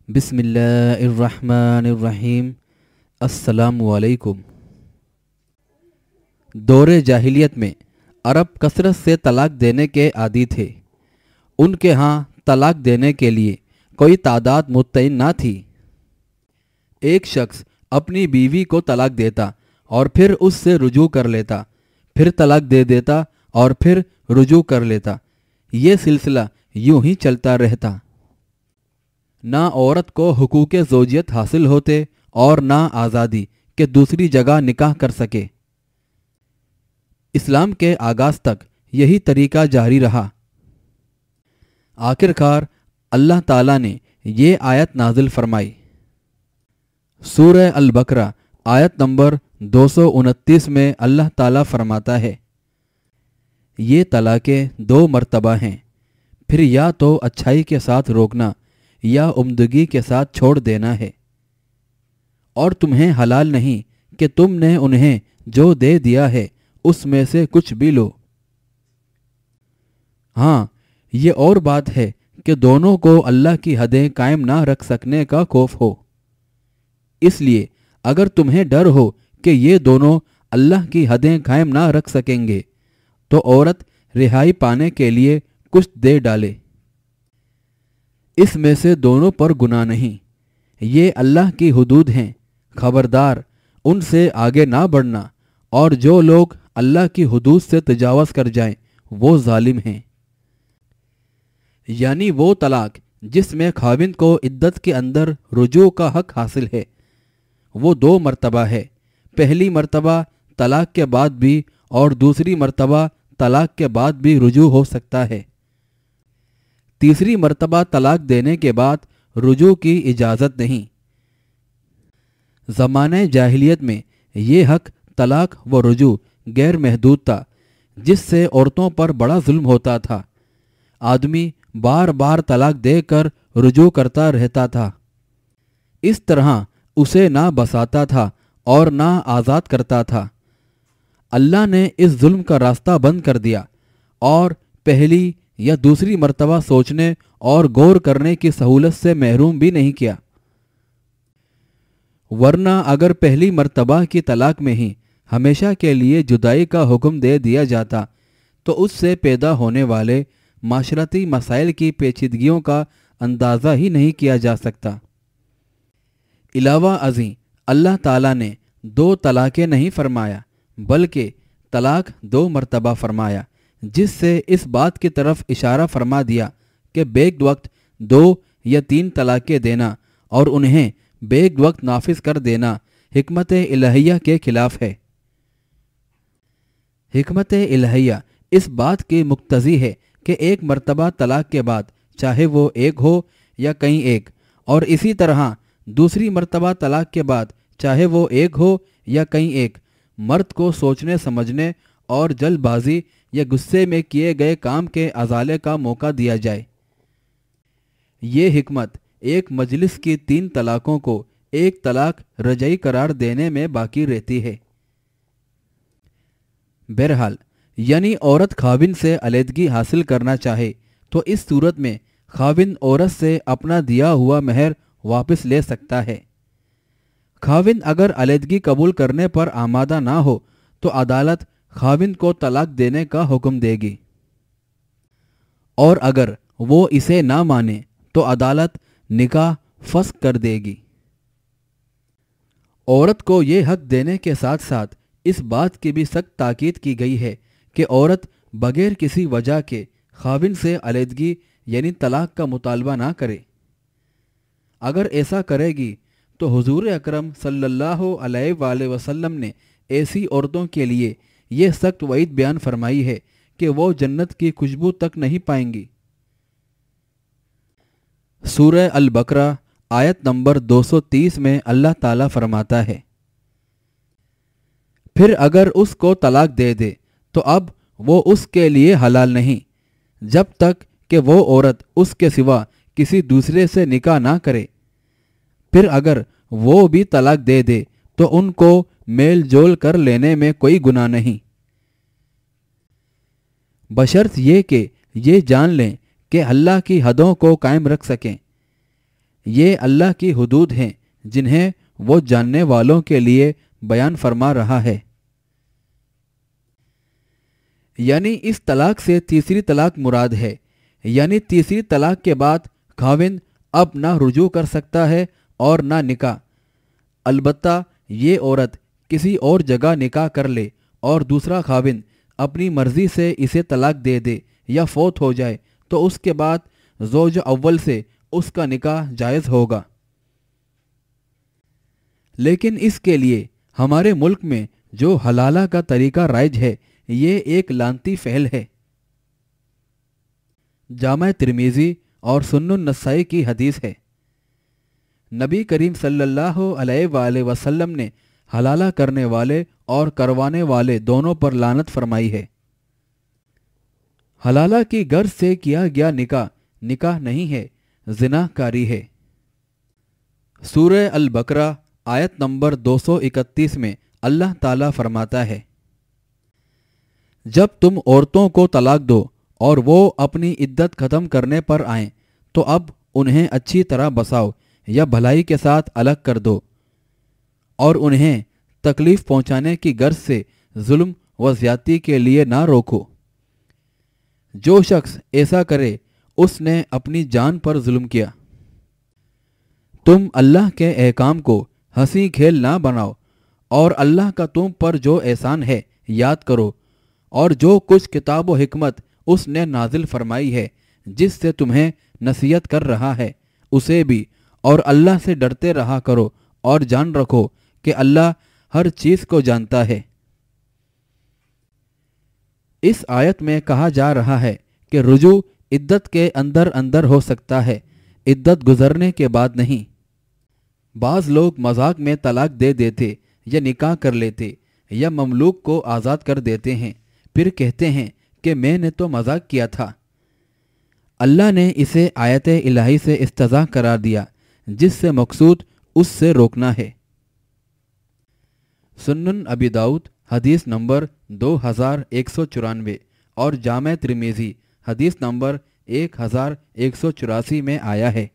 بسم اللہ الرحمن الرحیم۔ السلام علیکم۔ دور جاہلیت میں عرب کثرت سے طلاق دینے کے عادی تھے۔ ان کے ہاں طلاق دینے کے لیے کوئی تعداد متعین نہ تھی۔ ایک شخص اپنی بیوی کو طلاق دیتا اور پھر اس سے رجوع کر لیتا، پھر طلاق دے دیتا اور پھر رجوع کر لیتا۔ یہ سلسلہ یوں ہی چلتا رہتا۔ نہ عورت کو حقوق زوجیت حاصل ہوتے اور نہ آزادی کہ دوسری جگہ نکاح کر سکے۔ اسلام کے آغاز تک یہی طریقہ جاری رہا۔ آخرکار اللہ تعالیٰ نے یہ آیت نازل فرمائی۔ سورہ البقرہ آیت نمبر 229 میں اللہ تعالیٰ فرماتا ہے، یہ طلاقیں 2 مرتبہ ہیں، پھر یا تو اچھائی کے ساتھ روکنا یا عمدگی کے ساتھ چھوڑ دینا ہے، اور تمہیں حلال نہیں کہ تم نے انہیں جو دے دیا ہے اس میں سے کچھ بھی لو۔ ہاں، یہ اور بات ہے کہ دونوں کو اللہ کی حدیں قائم نہ رکھ سکنے کا خوف ہو۔ اس لیے اگر تمہیں ڈر ہو کہ یہ دونوں اللہ کی حدیں قائم نہ رکھ سکیں گے تو عورت رہائی پانے کے لیے کچھ دے ڈالے۔ اس میں سے دونوں پر گناہ نہیں، یہ اللہ کی حدود ہیں، خبردار ان سے آگے نہ بڑھنا، اور جو لوگ اللہ کی حدود سے تجاوز کر جائیں وہ ظالم ہیں۔ یعنی وہ طلاق جس میں خاوند کو عدت کے اندر رجوع کا حق حاصل ہے وہ 2 مرتبہ ہے۔ پہلی مرتبہ طلاق کے بعد بھی اور دوسری مرتبہ طلاق کے بعد بھی رجوع ہو سکتا ہے۔ تیسری مرتبہ طلاق دینے کے بعد رجوع کی اجازت نہیں۔ زمانہ جاہلیت میں یہ حق طلاق و رجوع غیر محدود تھا، جس سے عورتوں پر بڑا ظلم ہوتا تھا۔ آدمی بار بار طلاق دے کر رجوع کرتا رہتا تھا، اس طرح اسے نہ بساتا تھا اور نہ آزاد کرتا تھا۔ اللہ نے اس ظلم کا راستہ بند کر دیا اور پہلی یا دوسری مرتبہ سوچنے اور غور کرنے کی سہولت سے محروم بھی نہیں کیا۔ ورنہ اگر پہلی مرتبہ کی طلاق میں ہی ہمیشہ کے لیے جدائی کا حکم دے دیا جاتا تو اس سے پیدا ہونے والے معاشرتی مسائل کی پیچیدگیوں کا اندازہ ہی نہیں کیا جا سکتا۔ علاوہ ازیں اللہ تعالیٰ نے 2 طلاقیں نہیں فرمایا بلکہ طلاق 2 مرتبہ فرمایا، جس سے اس بات کی طرف اشارہ فرما دیا کہ بیک وقت 2 یا 3 طلاقیں دینا اور انہیں بیک وقت نافذ کر دینا حکمت الہیہ کے خلاف ہے۔ حکمت الہیہ اس بات کی مقتضی ہے کہ ایک مرتبہ طلاق کے بعد چاہے وہ ایک ہو یا کہیں ایک، اور اسی طرح دوسری مرتبہ طلاق کے بعد چاہے وہ ایک ہو یا کہیں ایک، مرد کو سوچنے سمجھنے اور جلد بازی یا غصے میں کیے گئے کام کے ازالے کا موقع دیا جائے۔ یہ حکمت ایک مجلس کی 3 طلاقوں کو ایک طلاق رجعی قرار دینے میں باقی رہتی ہے۔ بہرحال یعنی عورت خاوند سے علیحدگی حاصل کرنا چاہے تو اس صورت میں خاوند عورت سے اپنا دیا ہوا مہر واپس لے سکتا ہے۔ خاوند اگر علیحدگی قبول کرنے پر آمادہ نہ ہو تو عدالت خاوند کو طلاق دینے کا حکم دے گی، اور اگر وہ اسے نہ مانے تو عدالت نکاح فسخ کر دے گی۔ عورت کو یہ حق دینے کے ساتھ ساتھ اس بات کی بھی سخت تاکید کی گئی ہے کہ عورت بغیر کسی وجہ کے خاوند سے علیحدگی یعنی طلاق کا مطالبہ نہ کرے۔ اگر ایسا کرے گی تو حضور اکرم صلی اللہ علیہ وآلہ وسلم نے ایسی عورتوں کے لیے یہ سخت وعید بیان فرمائی ہے کہ وہ جنت کی خوشبو تک نہیں پائیں گی۔ سورہ البقرہ آیت نمبر 230 میں اللہ تعالیٰ فرماتا ہے، پھر اگر اس کو طلاق دے دے تو اب وہ اس کے لیے حلال نہیں جب تک کہ وہ عورت اس کے سوا کسی دوسرے سے نکاح نہ کرے۔ پھر اگر وہ بھی طلاق دے دے تو ان کو میل جول کر لینے میں کوئی گناہ نہیں، بشرط یہ کہ یہ جان لیں کہ اللہ کی حدوں کو قائم رکھ سکیں۔ یہ اللہ کی حدود ہیں جنہیں وہ جاننے والوں کے لیے بیان فرما رہا ہے۔ یعنی اس طلاق سے تیسری طلاق مراد ہے، یعنی تیسری طلاق کے بعد خاوند اب نہ رجوع کر سکتا ہے اور نہ نکاح۔ البتہ یہ عورت کسی اور جگہ نکاح کر لے اور دوسرا خاوند اپنی مرضی سے اسے طلاق دے دے یا فوت ہو جائے تو اس کے بعد زوج اول سے اس کا نکاح جائز ہوگا۔ لیکن اس کے لیے ہمارے ملک میں جو حلالہ کا طریقہ رائج ہے یہ ایک لعنتی فعل ہے۔ جامع ترمذی اور سنن النسائی کی حدیث ہے، نبی کریم صلی اللہ علیہ وآلہ وسلم نے حلالہ کرنے والے اور کروانے والے دونوں پر لعنت فرمائی ہے۔ حلالہ کی غرض سے کیا گیا نکاح نکاح نہیں ہے، زنا کاری ہے۔ سورہ البقرہ آیت نمبر 231 میں اللہ تعالیٰ فرماتا ہے، جب تم عورتوں کو طلاق دو اور وہ اپنی عدت ختم کرنے پر آئیں تو اب انہیں اچھی طرح بساؤ یا بھلائی کے ساتھ الگ کر دو، اور انہیں تکلیف پہنچانے کی غرض سے ظلم و زیادتی کے لیے نہ روکو۔ جو شخص ایسا کرے اس نے اپنی جان پر ظلم کیا۔ تم اللہ کے احکام کو ہنسی کھیل نہ بناؤ اور اللہ کا تم پر جو احسان ہے یاد کرو، اور جو کچھ کتاب و حکمت اس نے نازل فرمائی ہے جس سے تمہیں نصیحت کر رہا ہے اسے بھی، اور اللہ سے ڈرتے رہا کرو اور جان رکھو کہ اللہ ہر چیز کو جانتا ہے۔ اس آیت میں کہا جا رہا ہے کہ رجوع عدت کے اندر اندر ہو سکتا ہے، عدت گزرنے کے بعد نہیں۔ بعض لوگ مذاق میں طلاق دے دیتے یا نکاح کر لیتے یا مملوک کو آزاد کر دیتے ہیں، پھر کہتے ہیں کہ میں نے تو مذاق کیا تھا۔ اللہ نے اسے آیت الہی سے استضاء قرار دیا جس سے مقصود اس سے روکنا ہے۔ سنن ابی داؤد حدیث نمبر 2194 اور جامع ترمذی حدیث نمبر 1184 میں آیا ہے،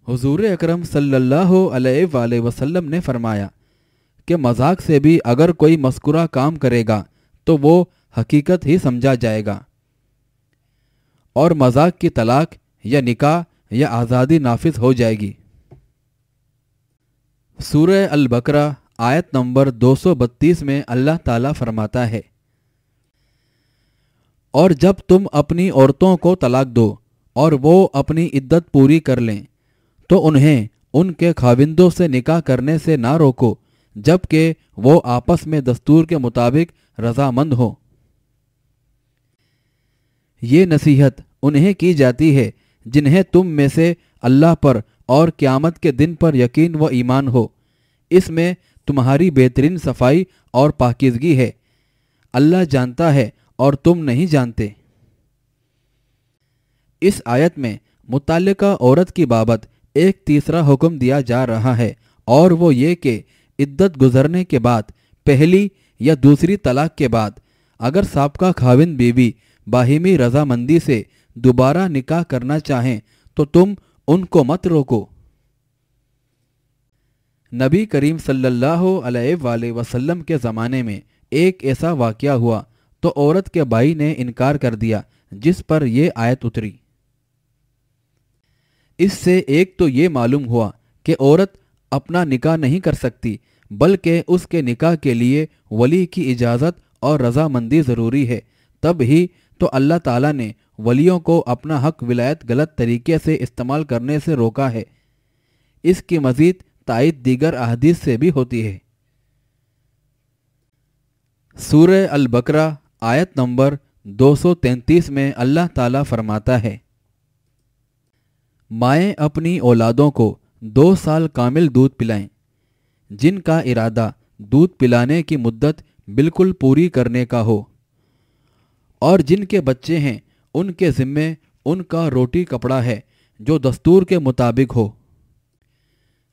حضور اکرم صلی اللہ علیہ وآلہ وسلم نے فرمایا کہ مذاق سے بھی اگر کوئی مذکورہ کام کرے گا تو وہ حقیقت ہی سمجھا جائے گا، اور مذاق کی طلاق یا نکاح یا آزادی نافذ ہو جائے گی۔ سورہ البقرہ آیت نمبر 232 میں اللہ تعالیٰ فرماتا ہے، اور جب تم اپنی عورتوں کو طلاق دو اور وہ اپنی عدت پوری کر لیں تو انہیں ان کے خاوندوں سے نکاح کرنے سے نہ روکو جبکہ وہ آپس میں دستور کے مطابق رضامند ہوں۔ یہ نصیحت انہیں کی جاتی ہے جنہیں تم میں سے اللہ پر اور قیامت کے دن پر یقین و ایمان ہو، اس میں تمہاری بہترین صفائی اور پاکیزگی ہے، اللہ جانتا ہے اور تم نہیں جانتے۔ اس آیت میں متعلقہ عورت کی بابت ایک تیسرا حکم دیا جا رہا ہے، اور وہ یہ کہ عدت گزرنے کے بعد پہلی یا دوسری طلاق کے بعد اگر سابقہ خاوند بیوی باہمی رضامندی سے دوبارہ نکاح کرنا چاہیں تو تم ان کو مت روکو۔ نبی کریم صلی اللہ علیہ وآلہ وسلم کے زمانے میں ایک ایسا واقعہ ہوا تو عورت کے بھائی نے انکار کر دیا، جس پر یہ آیت اتری۔ اس سے ایک تو یہ معلوم ہوا کہ عورت اپنا نکاح نہیں کر سکتی، بلکہ اس کے نکاح کے لیے ولی کی اجازت اور رضامندی ضروری ہے، تب ہی تو اللہ تعالیٰ نے ولیوں کو اپنا حق ولایت غلط طریقے سے استعمال کرنے سے روکا ہے۔ اس کی مزید تائید دیگر احادیث سے بھی ہوتی ہے۔ سورہ البقرہ آیت نمبر 233 میں اللہ تعالیٰ فرماتا ہے، مائیں اپنی اولادوں کو 2 سال کامل دودھ پلائیں، جن کا ارادہ دودھ پلانے کی مدت بالکل پوری کرنے کا ہو، اور جن کے بچے ہیں ان کے ذمے ان کا روٹی کپڑا ہے جو دستور کے مطابق ہو۔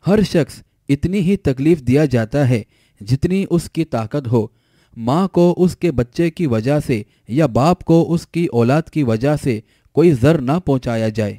ہر شخص اتنی ہی تکلیف دیا جاتا ہے جتنی اس کی طاقت ہو، ماں کو اس کے بچے کی وجہ سے یا باپ کو اس کی اولاد کی وجہ سے کوئی ضرر نہ پہنچایا جائے۔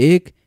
1